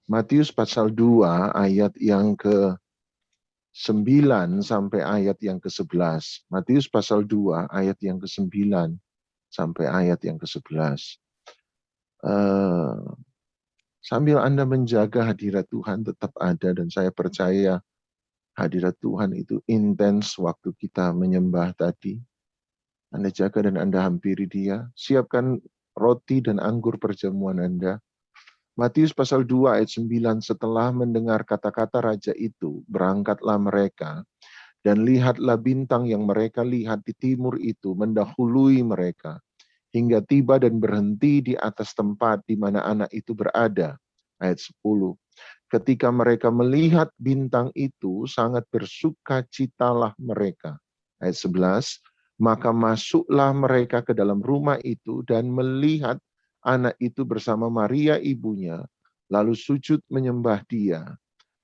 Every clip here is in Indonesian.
Matius pasal 2 ayat yang ke-9 sampai ayat yang ke-11. Matius pasal 2 ayat yang ke-9 sampai ayat yang ke-11. Sambil Anda menjaga hadirat Tuhan tetap ada, dan saya percaya hadirat Tuhan itu intens waktu kita menyembah tadi. Anda jaga dan Anda hampiri Dia. Siapkan roti dan anggur perjamuan Anda. Matius pasal 2 ayat 9, setelah mendengar kata-kata raja itu, berangkatlah mereka, dan lihatlah bintang yang mereka lihat di timur itu mendahului mereka, hingga tiba dan berhenti di atas tempat di mana anak itu berada. Ayat 10. Ketika mereka melihat bintang itu, sangat bersukacitalah mereka. Ayat 11. Maka masuklah mereka ke dalam rumah itu dan melihat anak itu bersama Maria ibunya, lalu sujud menyembah Dia.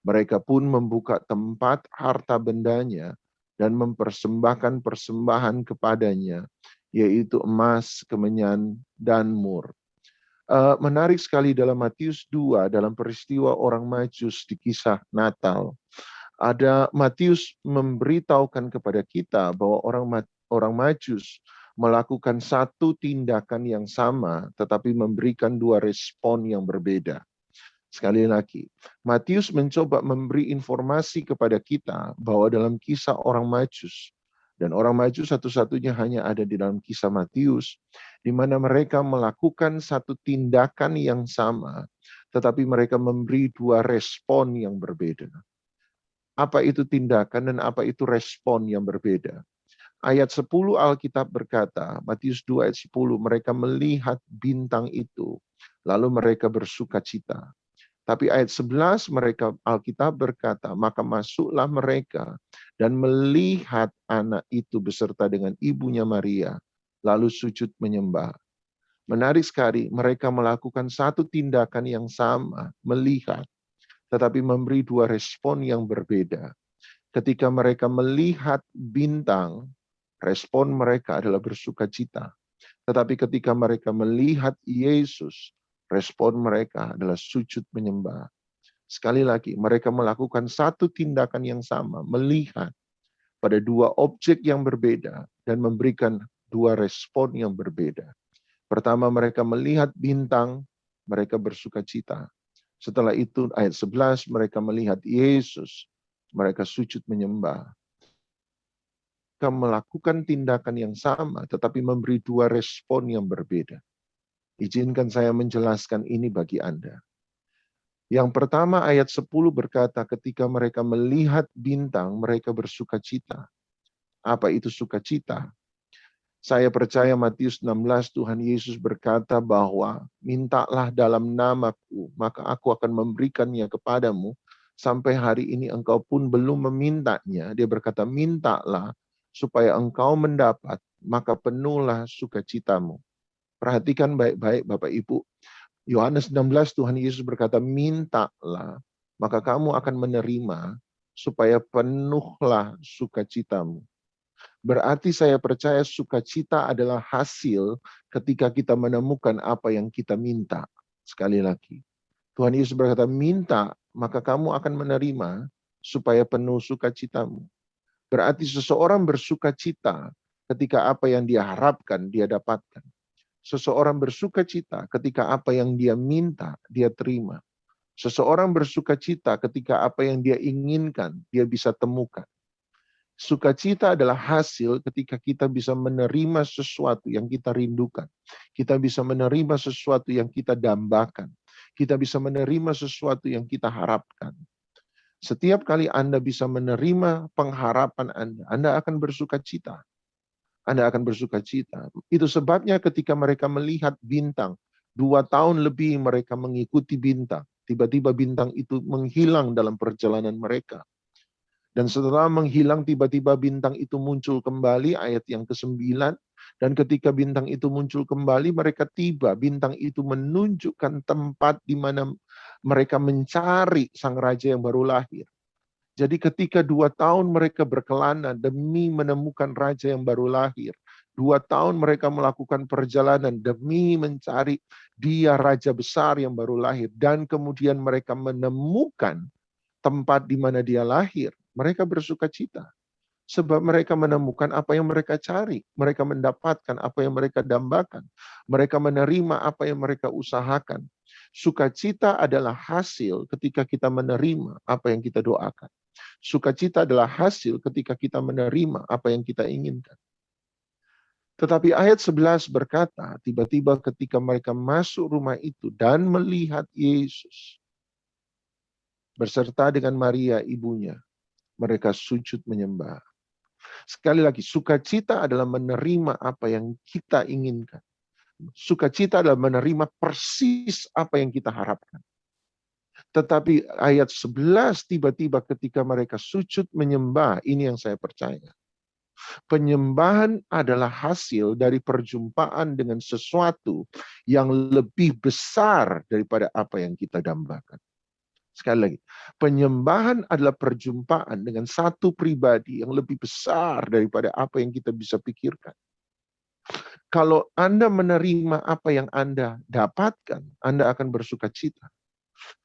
Mereka pun membuka tempat harta bendanya dan mempersembahkan persembahan kepadanya, yaitu emas, kemenyan, dan mur. Menarik sekali dalam Matius 2, dalam peristiwa orang Majus di kisah Natal, ada Matius memberitahukan kepada kita bahwa orang Majus melakukan satu tindakan yang sama, tetapi memberikan dua respon yang berbeda. Sekali lagi, Matius mencoba memberi informasi kepada kita bahwa dalam kisah orang Majus, dan orang Majus satu-satunya hanya ada di dalam kisah Matius, di mana mereka melakukan satu tindakan yang sama, tetapi mereka memberi dua respon yang berbeda. Apa itu tindakan dan apa itu respon yang berbeda? Ayat 10 Alkitab berkata, Matius 2 ayat 10, mereka melihat bintang itu, lalu mereka bersukacita. Tapi ayat 11 mereka Alkitab berkata, maka masuklah mereka dan melihat anak itu beserta dengan ibunya Maria, lalu sujud menyembah. Menarik sekali, mereka melakukan satu tindakan yang sama, melihat, tetapi memberi dua respon yang berbeda. Ketika mereka melihat bintang, respon mereka adalah bersukacita. Tetapi ketika mereka melihat Yesus, respon mereka adalah sujud menyembah. Sekali lagi, mereka melakukan satu tindakan yang sama, melihat pada dua objek yang berbeda dan memberikan dua respon yang berbeda. Pertama, mereka melihat bintang, mereka bersukacita. Setelah itu, ayat 11, mereka melihat Yesus, mereka sujud menyembah. Mereka melakukan tindakan yang sama, tetapi memberi dua respon yang berbeda. Izinkan saya menjelaskan ini bagi Anda. Yang pertama ayat 10 berkata ketika mereka melihat bintang, mereka bersukacita. Apa itu sukacita? Saya percaya Matius 16 Tuhan Yesus berkata bahwa mintalah dalam namaku, maka aku akan memberikannya kepadamu. Sampai hari ini engkau pun belum memintanya. Dia berkata mintalah supaya engkau mendapat, maka penuhlah sukacitamu. Perhatikan baik-baik Bapak Ibu. Yohanes 16 Tuhan Yesus berkata, mintalah, maka kamu akan menerima, supaya penuhlah sukacitamu. Berarti saya percaya sukacita adalah hasil ketika kita menemukan apa yang kita minta. Sekali lagi, Tuhan Yesus berkata, minta, maka kamu akan menerima, supaya penuh sukacitamu. Berarti seseorang bersukacita ketika apa yang dia harapkan, dia dapatkan. Seseorang bersukacita ketika apa yang dia minta, dia terima. Seseorang bersukacita ketika apa yang dia inginkan, dia bisa temukan. Sukacita adalah hasil ketika kita bisa menerima sesuatu yang kita rindukan. Kita bisa menerima sesuatu yang kita dambakan. Kita bisa menerima sesuatu yang kita harapkan. Setiap kali Anda bisa menerima pengharapan Anda akan bersukacita. Anda akan bersukacita. Itu sebabnya ketika mereka melihat bintang, 2 tahun lebih mereka mengikuti bintang. Tiba-tiba bintang itu menghilang dalam perjalanan mereka. Dan setelah menghilang, tiba-tiba bintang itu muncul kembali, ayat yang ke-9. Dan ketika bintang itu muncul kembali, mereka tiba. Bintang itu menunjukkan tempat di mana mereka mencari sang raja yang baru lahir. Jadi ketika 2 tahun mereka berkelana demi menemukan raja yang baru lahir, 2 tahun mereka melakukan perjalanan demi mencari dia raja besar yang baru lahir. Dan kemudian mereka menemukan tempat di mana dia lahir. Mereka bersuka cita. Sebab mereka menemukan apa yang mereka cari. Mereka mendapatkan apa yang mereka dambakan. Mereka menerima apa yang mereka usahakan. Sukacita adalah hasil ketika kita menerima apa yang kita doakan. Sukacita adalah hasil ketika kita menerima apa yang kita inginkan. Tetapi ayat 11 berkata, tiba-tiba ketika mereka masuk rumah itu dan melihat Yesus berserta dengan Maria ibunya, mereka sujud menyembah. Sekali lagi, sukacita adalah menerima apa yang kita inginkan. Sukacita adalah menerima persis apa yang kita harapkan. Tetapi ayat 11 tiba-tiba ketika mereka sujud menyembah, ini yang saya percaya. Penyembahan adalah hasil dari perjumpaan dengan sesuatu yang lebih besar daripada apa yang kita dambakan. Sekali lagi, penyembahan adalah perjumpaan dengan satu pribadi yang lebih besar daripada apa yang kita bisa pikirkan. Kalau Anda menerima apa yang Anda dapatkan, Anda akan bersuka cita.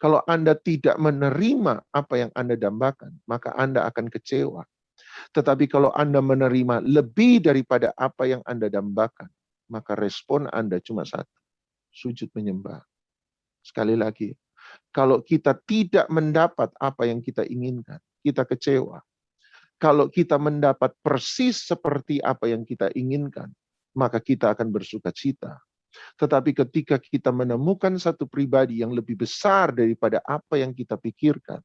Kalau Anda tidak menerima apa yang Anda dambakan, maka Anda akan kecewa. Tetapi kalau Anda menerima lebih daripada apa yang Anda dambakan, maka respon Anda cuma satu, sujud menyembah. Sekali lagi, kalau kita tidak mendapat apa yang kita inginkan, kita kecewa. Kalau kita mendapat persis seperti apa yang kita inginkan, maka kita akan bersuka cita. Tetapi ketika kita menemukan satu pribadi yang lebih besar daripada apa yang kita pikirkan,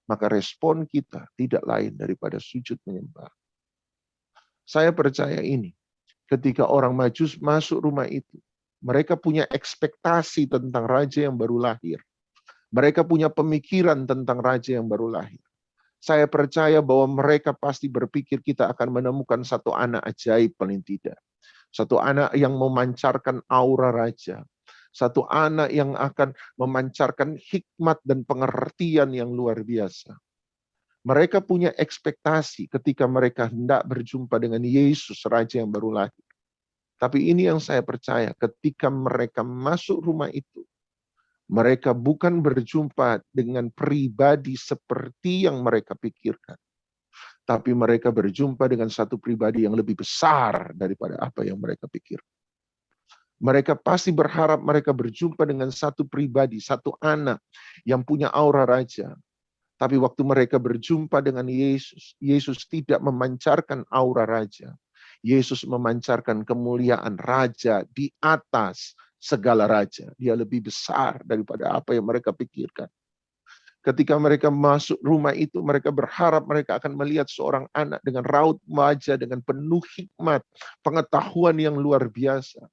maka respon kita tidak lain daripada sujud menyembah. Saya percaya ini, ketika orang Majus masuk rumah itu, mereka punya ekspektasi tentang raja yang baru lahir. Mereka punya pemikiran tentang raja yang baru lahir. Saya percaya bahwa mereka pasti berpikir kita akan menemukan satu anak ajaib paling tidak. Satu anak yang memancarkan aura raja. Satu anak yang akan memancarkan hikmat dan pengertian yang luar biasa. Mereka punya ekspektasi ketika mereka hendak berjumpa dengan Yesus, raja yang baru lahir. Tapi ini yang saya percaya, ketika mereka masuk rumah itu, mereka bukan berjumpa dengan pribadi seperti yang mereka pikirkan. Tapi mereka berjumpa dengan satu pribadi yang lebih besar daripada apa yang mereka pikirkan. Mereka pasti berharap mereka berjumpa dengan satu pribadi, satu anak yang punya aura raja. Tapi waktu mereka berjumpa dengan Yesus, Yesus tidak memancarkan aura raja. Yesus memancarkan kemuliaan raja di atas segala raja. Dia lebih besar daripada apa yang mereka pikirkan. Ketika mereka masuk rumah itu, mereka berharap mereka akan melihat seorang anak dengan raut wajah, dengan penuh hikmat, pengetahuan yang luar biasa.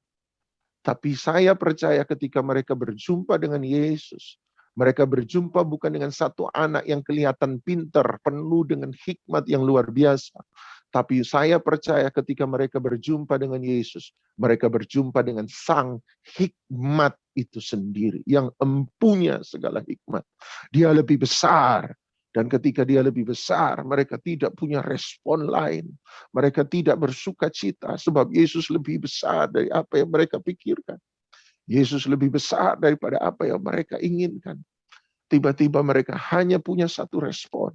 Tapi saya percaya ketika mereka berjumpa dengan Yesus, mereka berjumpa bukan dengan satu anak yang kelihatan pintar, penuh dengan hikmat yang luar biasa. Tapi saya percaya ketika mereka berjumpa dengan Yesus, mereka berjumpa dengan sang hikmat itu sendiri, yang empunya segala hikmat. Dia lebih besar. Dan ketika dia lebih besar, mereka tidak punya respon lain. Mereka tidak bersuka cita, sebab Yesus lebih besar dari apa yang mereka pikirkan. Yesus lebih besar daripada apa yang mereka inginkan. Tiba-tiba mereka hanya punya satu respon.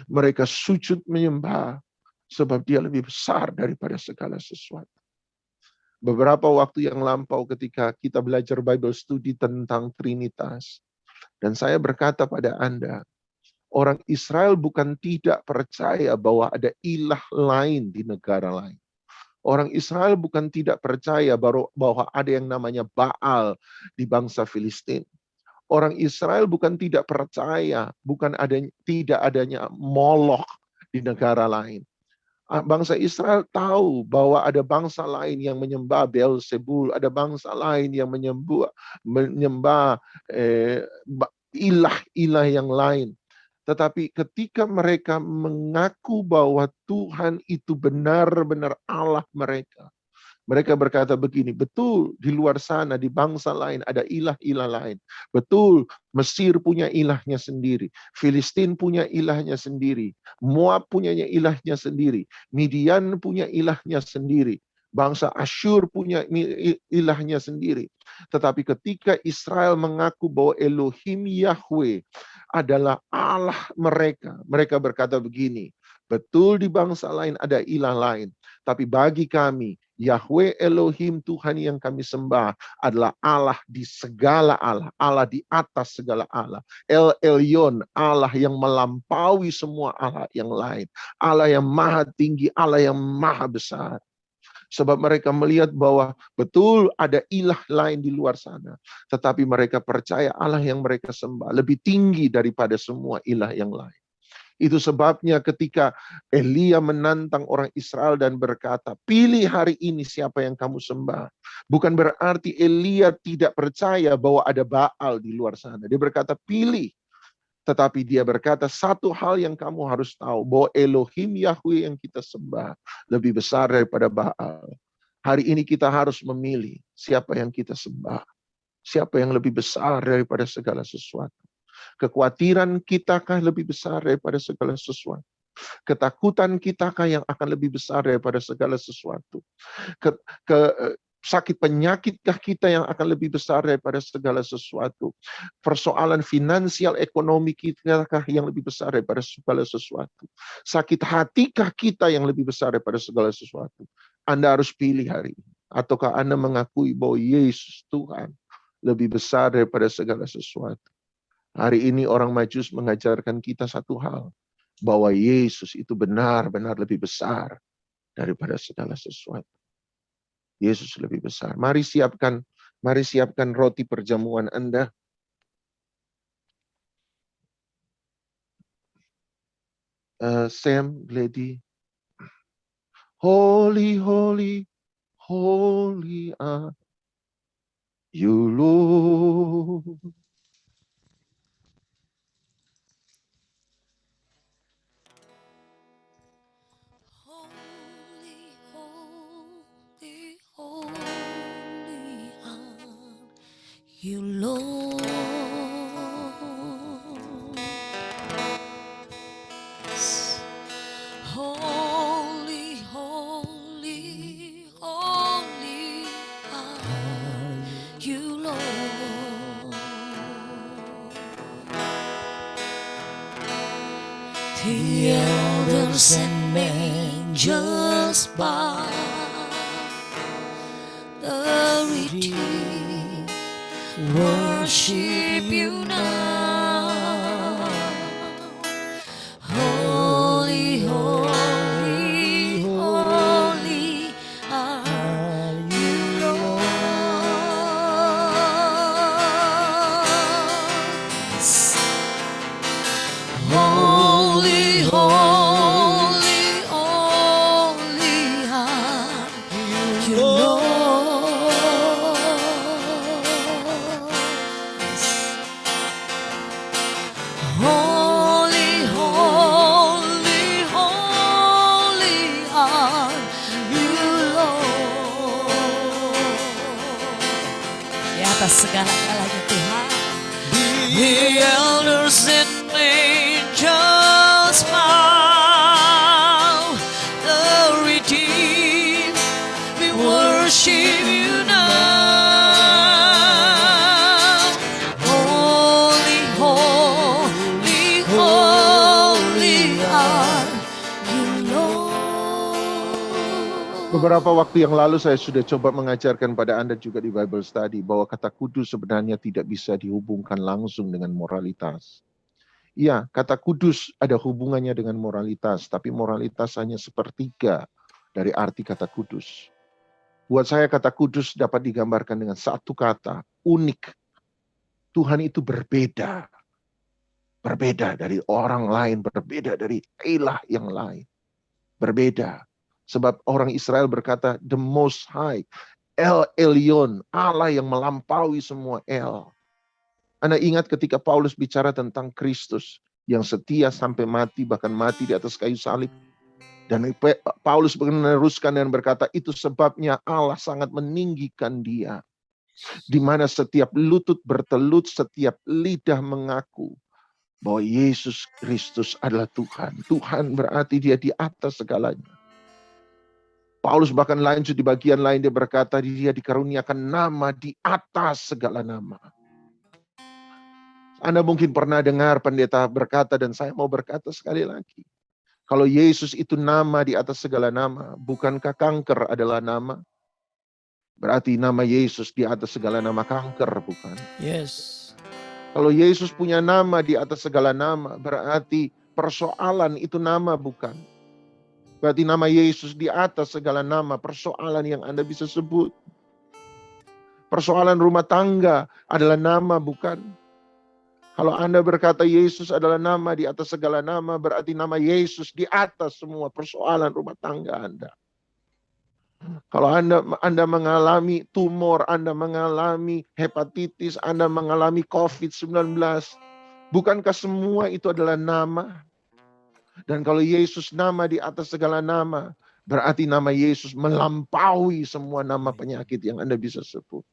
Mereka sujud menyembah, sebab dia lebih besar daripada segala sesuatu. Beberapa waktu yang lampau ketika kita belajar Bible Study tentang Trinitas, dan saya berkata pada Anda, orang Israel bukan tidak percaya bahwa ada ilah lain di negara lain. Orang Israel bukan tidak percaya bahwa ada yang namanya Baal di bangsa Filistin. Orang Israel bukan tidak percaya, tidak adanya Moloch di negara lain. Bangsa Israel tahu bahwa ada bangsa lain yang menyembah Beelzebul, ada bangsa lain yang menyembah ilah-ilah yang lain. Tetapi ketika mereka mengaku bahwa Tuhan itu benar-benar Allah mereka, Mereka berkata begini, betul di luar sana di bangsa lain ada ilah-ilah lain. Betul Mesir punya ilahnya sendiri, Filistin punya ilahnya sendiri, Moab punya ilahnya sendiri, Midian punya ilahnya sendiri, bangsa Asyur punya ilahnya sendiri. Tetapi ketika Israel mengaku bahwa Elohim Yahweh adalah Allah mereka, mereka berkata begini, betul di bangsa lain ada ilah lain, tapi bagi kami Yahweh Elohim Tuhan yang kami sembah adalah Allah di segala Allah, Allah di atas segala Allah. El Elyon, Allah yang melampaui semua Allah yang lain. Allah yang maha tinggi, Allah yang maha besar. Sebab mereka melihat bahwa betul ada ilah lain di luar sana. Tetapi mereka percaya Allah yang mereka sembah lebih tinggi daripada semua ilah yang lain. Itu sebabnya ketika Elia menantang orang Israel dan berkata, pilih hari ini siapa yang kamu sembah. Bukan berarti Elia tidak percaya bahwa ada Baal di luar sana. Dia berkata, pilih. Tetapi dia berkata, satu hal yang kamu harus tahu, bahwa Elohim Yahweh yang kita sembah lebih besar daripada Baal. Hari ini kita harus memilih siapa yang kita sembah. Siapa yang lebih besar daripada segala sesuatu. Kekhawatiran kitakah lebih besar daripada segala sesuatu? Ketakutan kitakah yang akan lebih besar daripada segala sesuatu? Sakit penyakitkah kita yang akan lebih besar daripada segala sesuatu? Persoalan finansial ekonomi kitakah yang lebih besar daripada segala sesuatu? Sakit hatikah kita yang lebih besar daripada segala sesuatu? Anda harus pilih hari ini. Ataukah Anda mengakui bahwa Yesus Tuhan lebih besar daripada segala sesuatu? Hari ini orang Majus mengajarkan kita satu hal, bahwa Yesus itu benar-benar lebih besar daripada segala sesuatu. Yesus lebih besar. Mari siapkan roti perjamuan Anda. Sam, Lady. Holy, holy, holy are you, Lord. You, Lord, holy, holy, holy are you, Lord. The elders and angels bow, the redeemed worship you now. Holy, holy, holy are you, Lord. Holy, holy, holy are you, Lord. Holy, holy, holy are you, Lord. Di atas segala-galanya Tuhan. The elders and angels bow, the redeemed, we worship you now. Holy, holy, holy are you, Lord. Beberapa waktu yang lalu saya sudah coba mengajarkan pada Anda juga di Bible Study bahwa kata kudus sebenarnya tidak bisa dihubungkan langsung dengan moralitas. Ya, kata kudus ada hubungannya dengan moralitas, tapi moralitas hanya sepertiga dari arti kata kudus. Buat saya kata kudus dapat digambarkan dengan satu kata, unik. Tuhan itu berbeda. Berbeda dari orang lain, berbeda dari ilah yang lain. Berbeda. Sebab orang Israel berkata, the most high, El Elyon, Allah yang melampaui semua El. Anda ingat ketika Paulus bicara tentang Kristus yang setia sampai mati, bahkan mati di atas kayu salib. Dan Paulus meneruskan dan berkata, itu sebabnya Allah sangat meninggikan dia. Di mana setiap lutut bertelut, setiap lidah mengaku bahwa Yesus Kristus adalah Tuhan. Tuhan berarti dia di atas segalanya. Paulus bahkan lanjut di bagian lain, dia berkata, dia dikaruniakan nama di atas segala nama. Anda mungkin pernah dengar pendeta berkata, dan saya mau berkata sekali lagi. Kalau Yesus itu nama di atas segala nama, bukankah kanker adalah nama? Berarti nama Yesus di atas segala nama kanker, bukan? Yes. Kalau Yesus punya nama di atas segala nama, berarti persoalan itu nama, bukan? Berarti nama Yesus di atas segala nama, persoalan yang Anda bisa sebut. Persoalan rumah tangga adalah nama, bukan? Kalau Anda berkata Yesus adalah nama di atas segala nama, berarti nama Yesus di atas semua persoalan rumah tangga Anda. Kalau Anda mengalami tumor, Anda mengalami hepatitis, Anda mengalami COVID-19, bukankah semua itu adalah nama? Dan kalau Yesus nama di atas segala nama, berarti nama Yesus melampaui semua nama penyakit yang Anda bisa sebut.